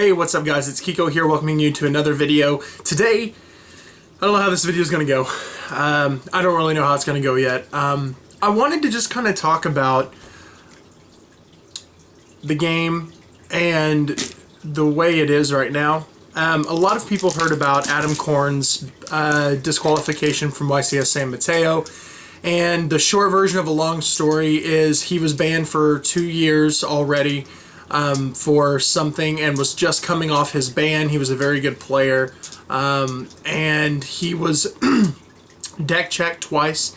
Hey, what's up guys? It's Keeko here, welcoming you to another video. Today, I don't know how this video is going to go. I don't really know how it's going to go yet. I wanted to just kind of talk about the game and the way it is right now. A lot of people heard about Adam Korn's disqualification from YCS San Mateo. And the short version of a long story is he was banned for 2 years already for something and was just coming off his ban. He was a very good player. And he was deck checked twice.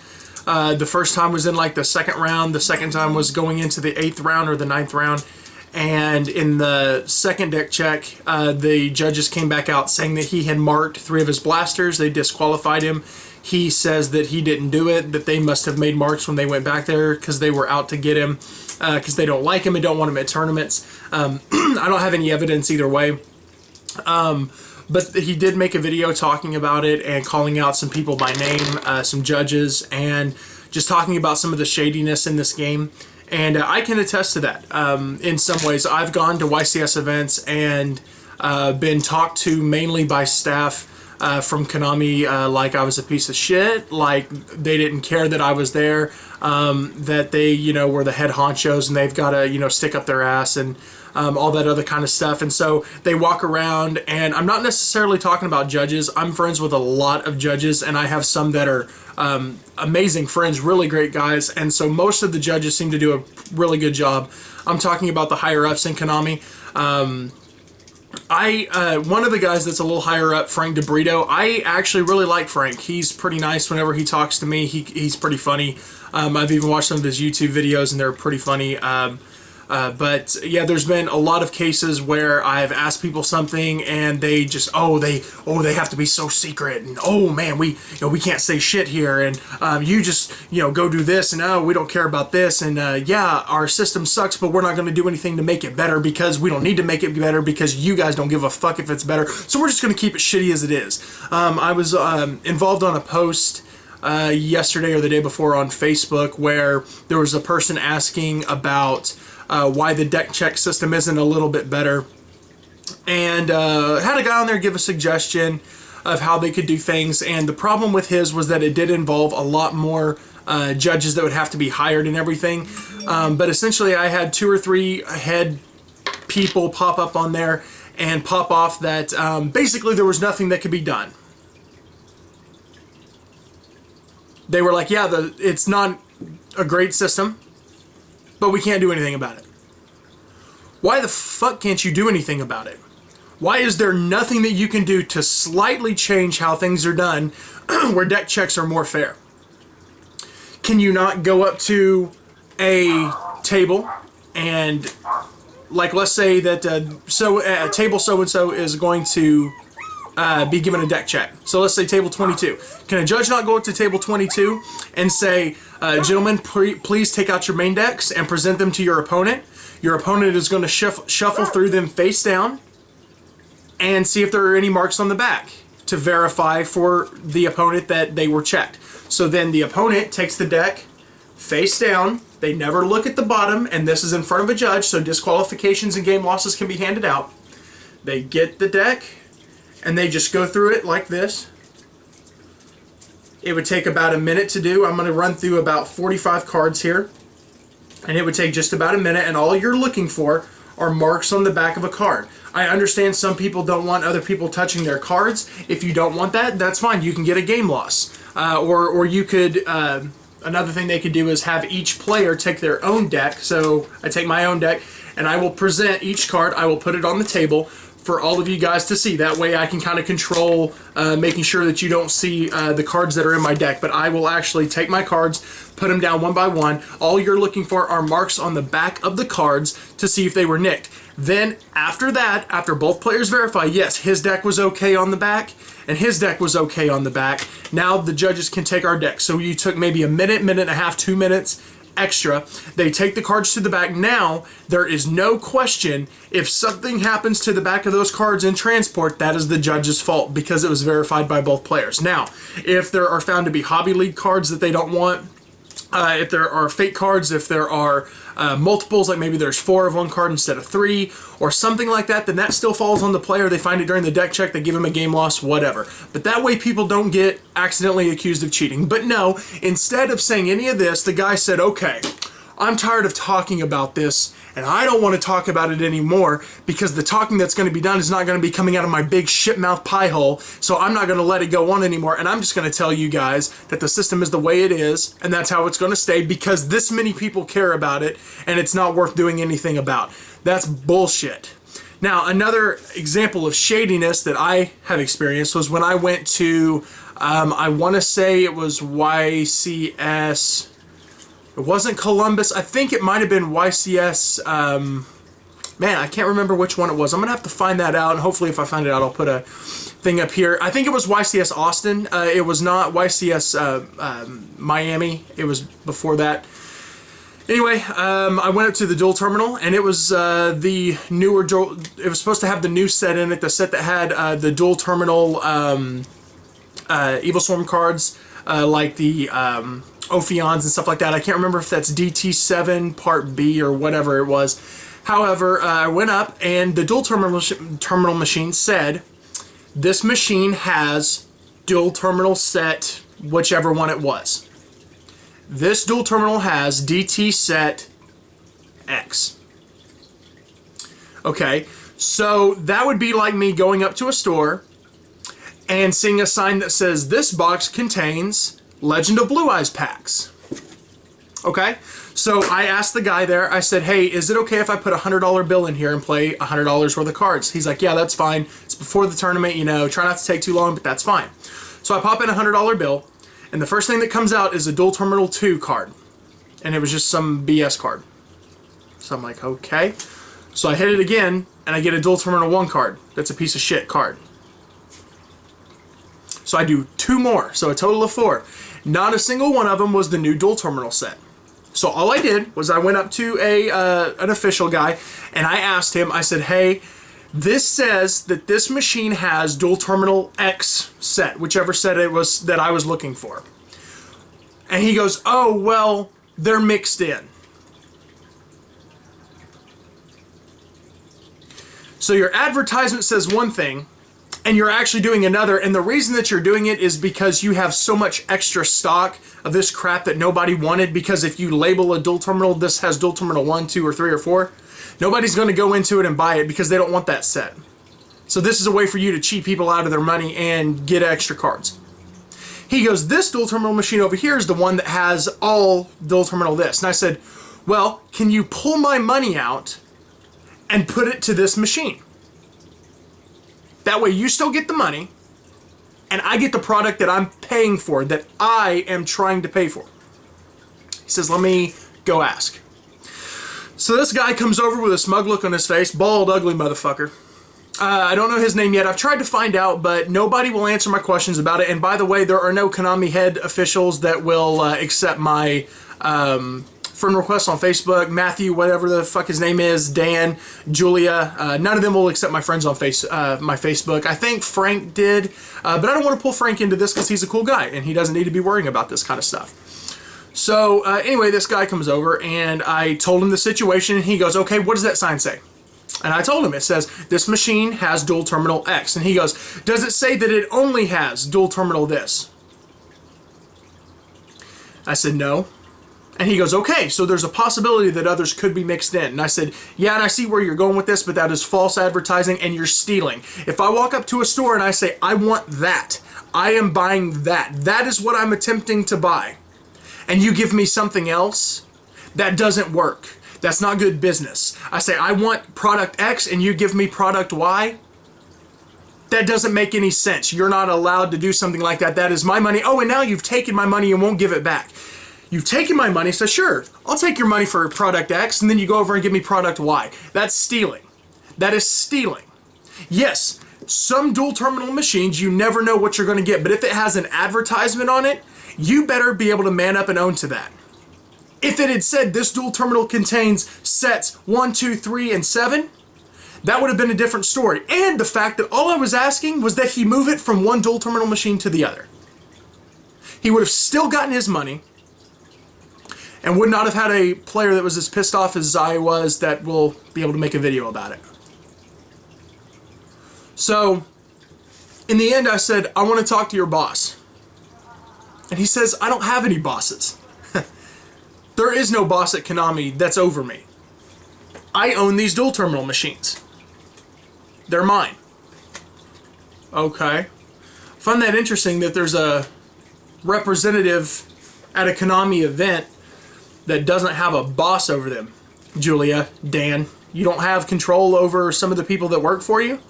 The first time was in like the second round. The second time was going into the 8th round or the 9th round. And in the second deck check, the judges came back out saying that he had marked 3 of his blasters. They disqualified him. He says that he didn't do it, that they must have made marks when they went back there because they were out to get him, because they don't like him and don't want him at tournaments. I don't have any evidence either way. But he did make a video talking about it and calling out some people by name, some judges, and just talking about some of the shadiness in this game. And I can attest to that. In some ways, I've gone to YCS events and been talked to mainly by staff from Konami like I was a piece of shit, like they didn't care that I was there, that they, you know, were the head honchos and they've got to, you know, stick up their ass and all that other kind of stuff. And so they walk around, and I'm not necessarily talking about judges. I'm friends with a lot of judges, and I have some that are amazing friends, really great guys, and so most of the judges seem to do a really good job. I'm talking about the higher ups in Konami. One of the guys that's a little higher up, Frank DeBrito, I actually really like Frank. He's pretty nice whenever he talks to me. He's pretty funny. I've even watched some of his YouTube videos, and they're pretty funny. But yeah, there's been a lot of cases where I've asked people something and they just, they have to be so secret, and oh man, we can't say shit here, and you just, go do this, and we don't care about this, and yeah, our system sucks, but we're not going to do anything to make it better because we don't need to make it better because you guys don't give a fuck if it's better, so we're just going to keep it shitty as it is. I was involved on a post yesterday or the day before on Facebook where there was a person asking about why the deck check system isn't a little bit better, and had a guy on there give a suggestion of how they could do things, and the problem with his was that it did involve a lot more judges that would have to be hired and everything, but essentially I had 2 or 3 head people pop up on there and pop off that basically there was nothing that could be done. They were like, yeah, it's not a great system, but we can't do anything about it. Why the fuck can't you do anything about it? Why is there nothing that you can do to slightly change how things are done where deck checks are more fair? Can you not go up to a table and, like, let's say that table so-and-so is going to be given a deck check. So let's say table 22. Can a judge not go up to table 22 and say, gentlemen, please take out your main decks and present them to your opponent. Your opponent is going to shuffle through them face down and see if there are any marks on the back to verify for the opponent that they were checked. So then the opponent takes the deck face down. They never look at the bottom, and this is in front of a judge, so disqualifications and game losses can be handed out. They get the deck, and they just go through it like this. It would take about a minute to do. I'm going to run through about 45 cards here. And it would take just about a minute, and all you're looking for are marks on the back of a card. I understand some people don't want other people touching their cards. If you don't want that, that's fine. You can get a game loss. Or you could, another thing they could do is have each player take their own deck. So I take my own deck, and I will present each card. I will put it on the table for all of you guys to see. That way I can kind of control making sure that you don't see the cards that are in my deck, but I will actually take my cards, put them down one by one. All you're looking for are marks on the back of the cards to see if they were nicked. Then after that, after both players verify, yes, his deck was okay on the back and his deck was okay on the back, now the judges can take our deck. So you took maybe a minute, minute and a half, 2 minutes extra. They take the cards to the back. Now there is no question, if something happens to the back of those cards in transport, that is the judge's fault because it was verified by both players. Now, if there are found to be hobby league cards that they don't want, if there are fake cards, if there are multiples, like maybe there's 4 of one card instead of 3, or something like that, then that still falls on the player. They find it during the deck check, they give him a game loss, whatever. But that way people don't get accidentally accused of cheating. But no, instead of saying any of this, the guy said, okay, I'm tired of talking about this, and I don't want to talk about it anymore because the talking that's going to be done is not going to be coming out of my big shit mouth pie hole, so I'm not going to let it go on anymore, and I'm just going to tell you guys that the system is the way it is, and that's how it's going to stay because this many people care about it, and it's not worth doing anything about. That's bullshit. Now, another example of shadiness that I have experienced was when I went to, I want to say it was YCS... It wasn't Columbus. I think it might have been YCS. Man, I can't remember which one it was. I'm going to have to find that out, and hopefully if I find it out, I'll put a thing up here. I think it was YCS Austin. It was not YCS Miami. It was before that. Anyway, I went up to the dual terminal, and it was the newer dual... It was supposed to have the new set in it, the set that had the dual terminal Evil Swarm cards, like the... Ophions and stuff like that. I can't remember if that's DT7 Part B or whatever it was. However, I went up and the dual terminal machine said, this machine has dual terminal set whichever one it was. This dual terminal has DT set X. Okay, so that would be like me going up to a store and seeing a sign that says this box contains Legend of Blue Eyes packs. Okay, so I asked the guy there, I said, hey, is it okay if I put a $100 bill in here and play $100 worth of cards? He's like, yeah, that's fine. It's before the tournament, you know, try not to take too long, but that's fine. So I pop in a $100 bill, and the first thing that comes out is a Dual Terminal 2 card. And it was just some BS card. So I'm like, okay. So I hit it again, and I get a Dual Terminal 1 card. That's a piece of shit card. So I do 2 more, so a total of 4. Not a single one of them was the new dual terminal set. So all I did was I went up to an official guy and I asked him, I said, hey, this says that this machine has dual terminal X set, whichever set it was that I was looking for. And he goes, oh, well, they're mixed in. So your advertisement says one thing, and you're actually doing another, and the reason that you're doing it is because you have so much extra stock of this crap that nobody wanted, because if you label a dual terminal, this has dual terminal 1, 2, or 3, or 4, nobody's going to go into it and buy it because they don't want that set. So this is a way for you to cheat people out of their money and get extra cards. He goes, this dual terminal machine over here is the one that has all dual terminal this. And I said, well, can you pull my money out and put it to this machine? That way you still get the money, and I get the product that I'm paying for, that I am trying to pay for. He says, let me go ask. So this guy comes over with a smug look on his face, bald, ugly motherfucker. I don't know his name yet. I've tried to find out, but nobody will answer my questions about it. And by the way, there are no Konami head officials that will accept my friend requests on Facebook. Matthew, whatever the fuck his name is, Dan, Julia, none of them will accept my friends on my Facebook. I think Frank did, but I don't want to pull Frank into this because he's a cool guy and he doesn't need to be worrying about this kind of stuff. So anyway, this guy comes over and I told him the situation and he goes, okay, what does that sign say? And I told him, it says, this machine has dual terminal X. And he goes, does it say that it only has dual terminal this? I said, no. And he goes, okay, so there's a possibility that others could be mixed in. And I said, yeah, and I see where you're going with this, but that is false advertising and you're stealing. If I walk up to a store and I say, I want that, I am buying that. That is what I'm attempting to buy. And you give me something else, that doesn't work. That's not good business. I say, I want product X and you give me product Y. That doesn't make any sense. You're not allowed to do something like that. That is my money. Oh, and now you've taken my money and won't give it back. You've taken my money, so sure, I'll take your money for product X, and then you go over and give me product Y. That's stealing. That is stealing. Yes, some dual terminal machines, you never know what you're going to get, but if it has an advertisement on it, you better be able to man up and own to that. If it had said this dual terminal contains sets 1, 2, 3, and 7, that would have been a different story. And the fact that all I was asking was that he move it from one dual terminal machine to the other. He would have still gotten his money. and would not have had a player that was as pissed off as I was that will be able to make a video about it. So, in the end, I said, I want to talk to your boss. And he says, I don't have any bosses. There is no boss at Konami that's over me. I own these dual terminal machines. They're mine. Okay. I find that interesting that there's a representative at a Konami event that doesn't have a boss over them. Julia, Dan, you don't have control over some of the people that work for you?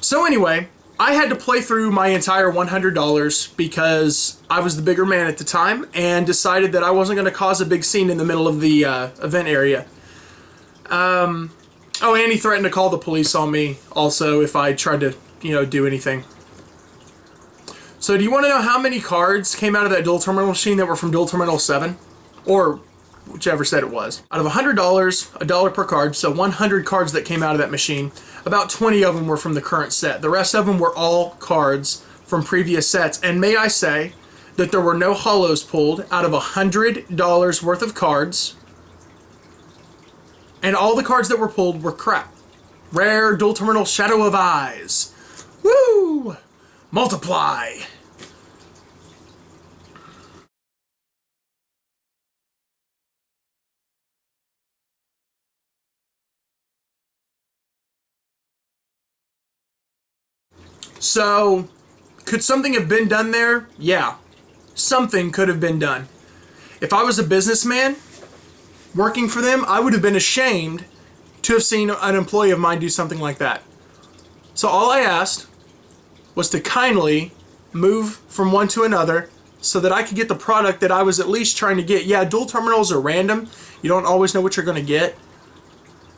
So anyway, I had to play through my entire $100 because I was the bigger man at the time and decided that I wasn't going to cause a big scene in the middle of the event area. Oh, and he threatened to call the police on me also if I tried to, do anything. So do you want to know how many cards came out of that dual terminal machine that were from dual terminal 7? Or whichever set it was. Out of $100, $1 per card, so 100 cards that came out of that machine, about 20 of them were from the current set. The rest of them were all cards from previous sets. And may I say that there were no holos pulled out of $100 worth of cards. And all the cards that were pulled were crap. Rare dual terminal Shadow of Eyes. Woo! Multiply! So, could something have been done there? Yeah. Something could have been done. If I was a businessman working for them, I would have been ashamed to have seen an employee of mine do something like that. So all I asked was to kindly move from one to another so that I could get the product that I was at least trying to get. Yeah, dual terminals are random. You don't always know what you're going to get.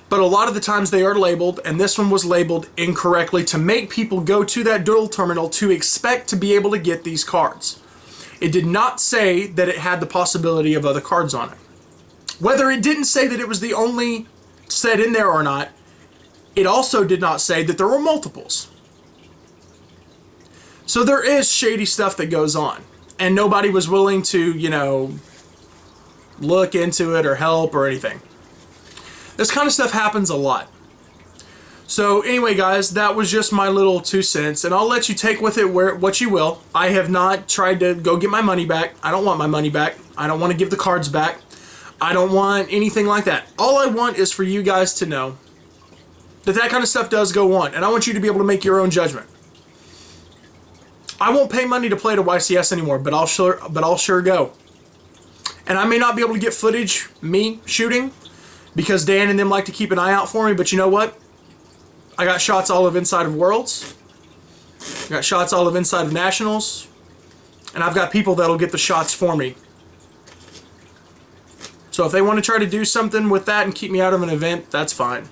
But a lot of the times they are labeled, and this one was labeled incorrectly to make people go to that dual terminal to expect to be able to get these cards. It did not say that it had the possibility of other cards on it. Whether it didn't say that it was the only set in there or not, it also did not say that there were multiples. So there is shady stuff that goes on, and nobody was willing to, look into it or help or anything. This kind of stuff happens a lot. So anyway, guys, that was just my little 2 cents, and I'll let you take with it what you will. I have not tried to go get my money back. I don't want my money back. I don't want to give the cards back. I don't want anything like that. All I want is for you guys to know that that kind of stuff does go on, and I want you to be able to make your own judgment. I won't pay money to play to YCS anymore, but I'll sure go. And I may not be able to get footage, me shooting, because Dan and them like to keep an eye out for me, but you know what? I got shots all of inside of Worlds. I got shots all of inside of Nationals. And I've got people that'll get the shots for me. So if they want to try to do something with that and keep me out of an event, that's fine.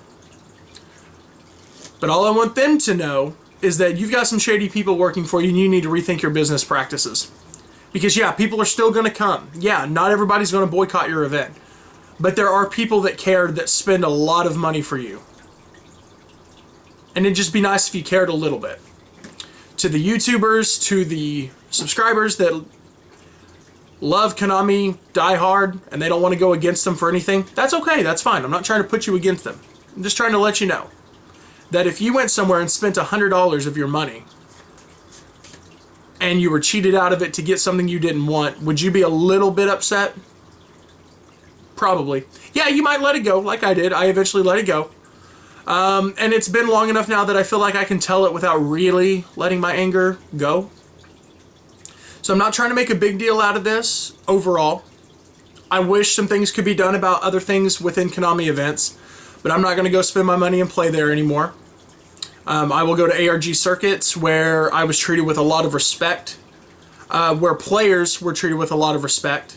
But all I want them to know is that you've got some shady people working for you and you need to rethink your business practices. Because yeah, people are still going to come. Yeah, not everybody's going to boycott your event. But there are people that care, that spend a lot of money for you. And it'd just be nice if you cared a little bit. To the YouTubers, to the subscribers that love Konami die hard and they don't want to go against them for anything, that's okay, that's fine. I'm not trying to put you against them. I'm just trying to let you know that if you went somewhere and spent $100 of your money and you were cheated out of it to get something you didn't want, would you be a little bit upset? Probably. Yeah, you might let it go like I did. I eventually let it go. And it's been long enough now that I feel like I can tell it without really letting my anger go. So I'm not trying to make a big deal out of this overall. I wish some things could be done about other things within Konami events, but I'm not going to go spend my money and play there anymore. I will go to ARG circuits where I was treated with a lot of respect, where players were treated with a lot of respect,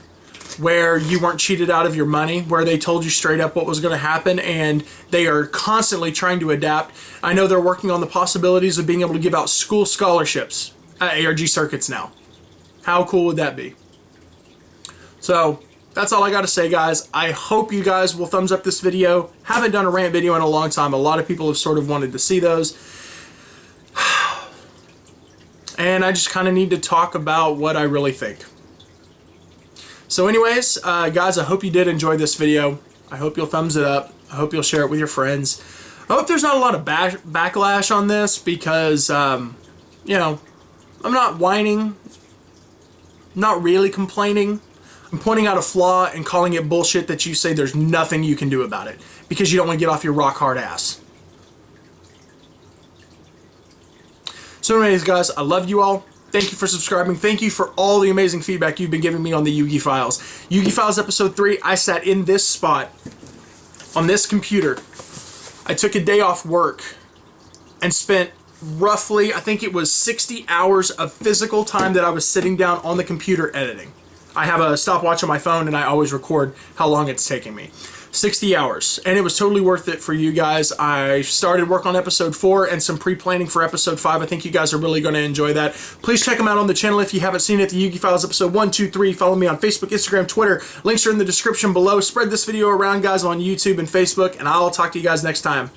where you weren't cheated out of your money, where they told you straight up what was going to happen, and they are constantly trying to adapt. I know they're working on the possibilities of being able to give out school scholarships at ARG circuits now. How cool would that be? So that's all I got to say, guys. I hope you guys will thumbs up this video. Haven't done a rant video in a long time. A lot of people have sort of wanted to see those. And I just kind of need to talk about what I really think. So anyways, guys, I hope you did enjoy this video. I hope you'll thumbs it up. I hope you'll share it with your friends. I hope there's not a lot of backlash on this because, you know, I'm not whining, not really complaining. I'm pointing out a flaw and calling it bullshit that you say there's nothing you can do about it because you don't want to get off your rock hard ass. So anyways, guys, I love you all. Thank you for subscribing. Thank you for all the amazing feedback you've been giving me on the Yu-Gi Files. Yu-Gi Files episode 3, I sat in this spot on this computer. I took a day off work and spent roughly, I think it was 60 hours of physical time that I was sitting down on the computer editing. I have a stopwatch on my phone and I always record how long it's taking me. 60 hours, and it was totally worth it for you guys. I started work on episode 4 and some pre-planning for episode 5. I think you guys are really going to enjoy that. Please check them out on the channel if you haven't seen it. The Yu-Gi Files episode 1, 2, 3. Follow me on Facebook, Instagram, Twitter. Links are in the description below. Spread this video around, guys, on YouTube and Facebook, and I'll talk to you guys next time.